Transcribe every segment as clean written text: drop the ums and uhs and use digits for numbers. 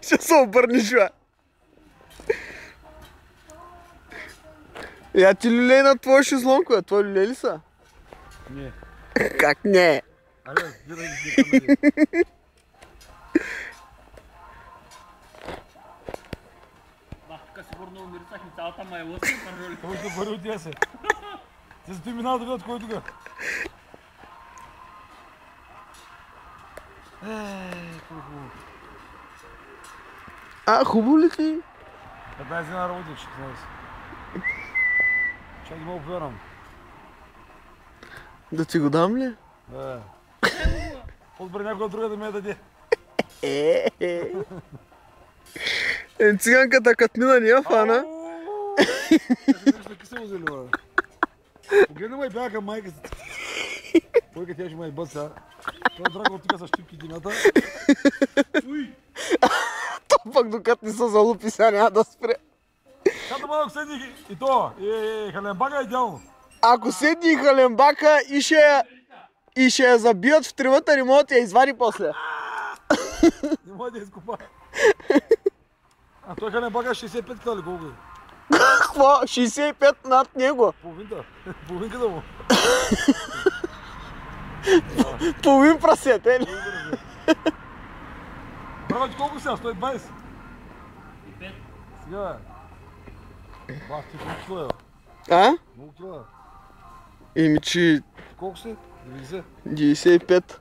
Ще се обърнеш, бе. Я ти люлей на твой шезлонг, бе. Твой люлей ли са? Не. Как не? Аре, гледай ги камери. Тук сигурно умирисахме цялата майлъса и пържоли. Кой ще пари от тя се? Те са ти минава да видят кой е тук. Хубаво. Хубаво ли ти? 15 дена работих, 16. Чак ги мога повярвам. Да ти го дам ли? По-добре някой друга да ми я даде. Циганката като мина ни я фана. Нещо кисело взели, бе. Погледна ме и бяха към майка си. Койка тя ще ме ебат сега. Той драго тук са щипки димята. То пък докато не се залупи, сега няма да спре. Като малък седних и то, халенбака е идеално. Ако седни халенбака и ще я забият в тривата, не могат да я извади после. Не може да я изкопа. А той халенбака е 65 кг ли колко е? Какво? 65 над него. Половинта. Половинката му. Половин прасет, ли? Браво, ти колко сега? 120? 5. Сега бе. Бах, ти колко кила А? Много кила. Еми, че Колко си? 90? 95. Ти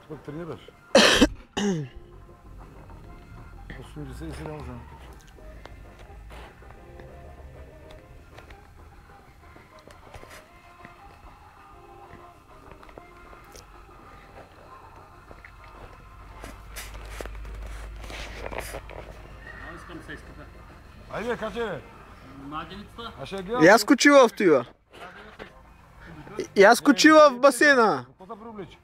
пък тренираш. 87 съм. Искам да се изкъпя. Айде, качай бе. Младеницата. Аз ще я гледам. Я скочи в тива. Я скочи в басейна. Какво да привлече?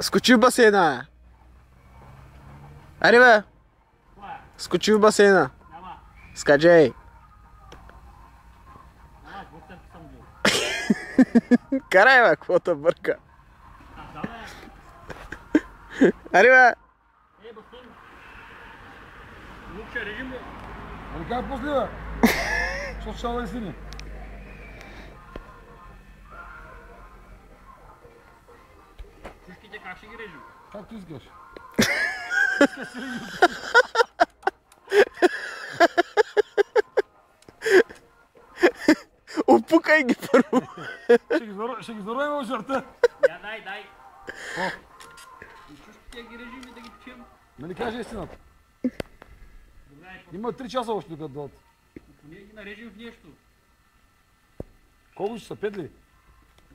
Скочи в басейна. Аре бе. Скочи в басейна. Няма. Скаджай. Няма, вътре съм бил. Карай бе, какво те бърка. Да, бе. Аре бе. Басейн. Лучше режим ли? Али как после бе? Що ще да сини? Всичките как ще ги режим? Както искаш. Опукай ги първо. Ще ги заровим в жарта. Я дай. О, И чушките ги режим и да ги печем. нали кажа истината? Добре, Има 3 часа още докато дойдат. поне ги нарежим в нещо. Колко ще са? 5 ли?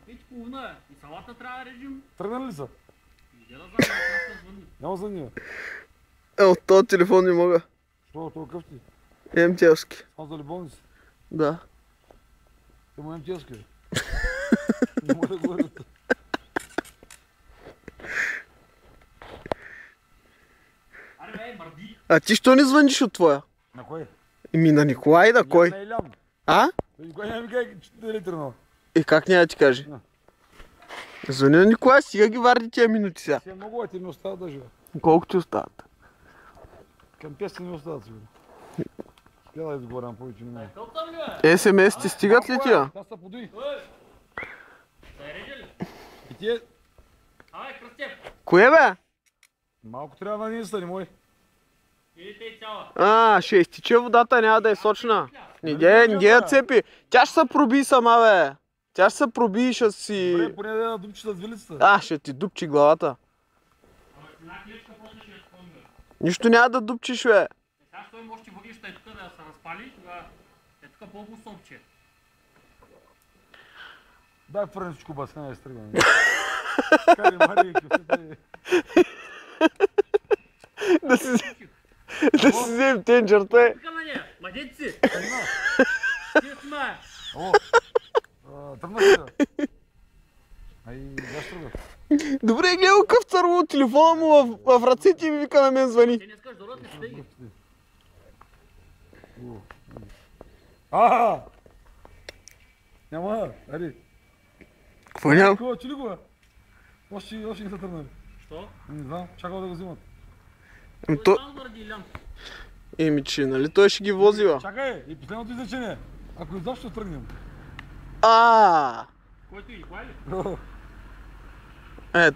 5:30 и салата трябва да режим. Тръгнали ли са? Иде да знам, как да звъни. Няма звъни. От този телефон не мога. Що, това къв ти? МТЛски. Само за ли болници? Да. Те му МТС-ка бе. Не мога да говоря. Аре бе, мърди. А ти що не звъниш от твоя? На кой? Еми на Николай да, кой? На Илян. А? Никой няма ми каже, че да е тръгнал. Как няма да ти каже? Да. Звъни на Николай, сега ги варди тия минути сега. Сега много, а ти ми остават даже. Колко ти остават? Към 5 ми остават сигурно. Я да изговорям повече не мога. Кълтам ли бе? СМС ти стигат ли тия? Аз са подуй. Да я режа ли? И ти е... Абе, кръстеп. Кое бе? Малко трябва да не стани, мой. Или те цяла. Ще изтиче водата, няма да е сочна. Не ги я цепи. Тя ще се проби сама, бе. Тя ще се проби и ще си... Добре, поне да дупчета с вилицата. Ще ти дупчи главата. Ама една клечка после ще я спомня. Нищо няма да дупчиш, бе. Сега той може ти водиш и тук да се разпали, тогава е тук по-гусовче. Дай фърне всичко баска, не изтръгвам. Кари, Мария, кефите. Да си вземем тенджерта, е. Тук на нея, младенци! Ти сме! О, тръгна ли да? Ай, защо тръгна? Добре, гледай какъв църво телефона му в ръцете и ми вика на мен звъни. Ти не искаш да родни стеги. Няма, ари. Какво няма? Кога, чули го, бе? Още не са тръгнали. Що? Не знам, чакал да го взимат. То... Само заради Илян. Еми, че, нали той ще ги вози, бе? Чакай, и последното изречение. Ако изобщо тръгнем. Който и Николай ли?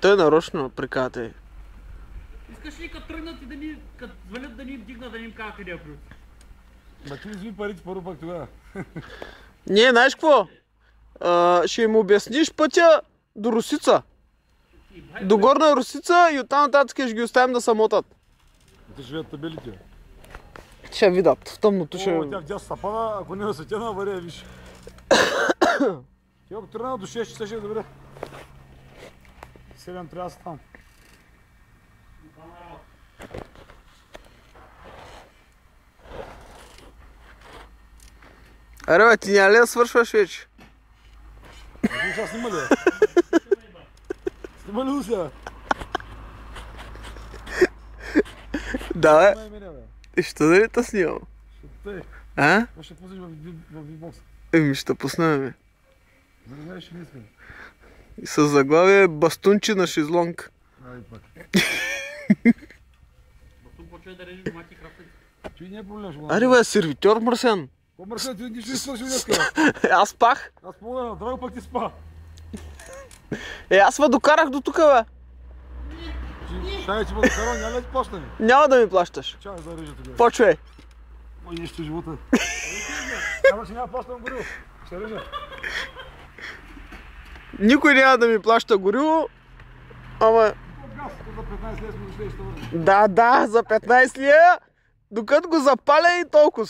Той нарочно прикате. Искаш ли като тръгнат и да ни, като звънят да ни им дигнат, да ни им кажа къде я плюс? Ма ти изви парите първо пак тогава. Не, знаеш какво? Ще им обясниш пътя до Русица. До Горна Русица и оттам нататък ще ги оставим да самотат. Те живеят табелите. Ще видят, в тъмното ще... О, тя вдясно стъпана, ако не е осветена, авария, виж. Ти ако тръгна до 6 часа ще е добре. 7 трябва да са там. Аре, бе, ти няма ли да свършваш вече? Ако сега снима ли? Снима ли уся? Да, бе. Снимай мене, бе. И що да ли те снимам? Тъй, А? какво ще пуснеш в V-Box? Еми, ще пуснем. За да знаеш, че не искам. И с заглавие Бастунчи на шезлонг. Ай, пак. Тук почва да режеш домати крафтъци. Ти не е проблем, ще го Аре, бе, сервитьор Марсен. О, Марсен, ти нищо не свърши днеска. Аз спах. Аз помня, драго пък ти спа. Аз ме докарах до тук, бе. Чай, че ме докарва, няма да ти плащаме. Няма да ми плащаш. Чай, да режа тогава. Почвай. Ой, нещо живота. Ама че няма плащам гориво. Ще режа. Никой няма да ми плаща гориво. Ама... Газ, за 15 лет сме дошли и ще върнем. Да, за 15 лия, докато го запаля и толкова.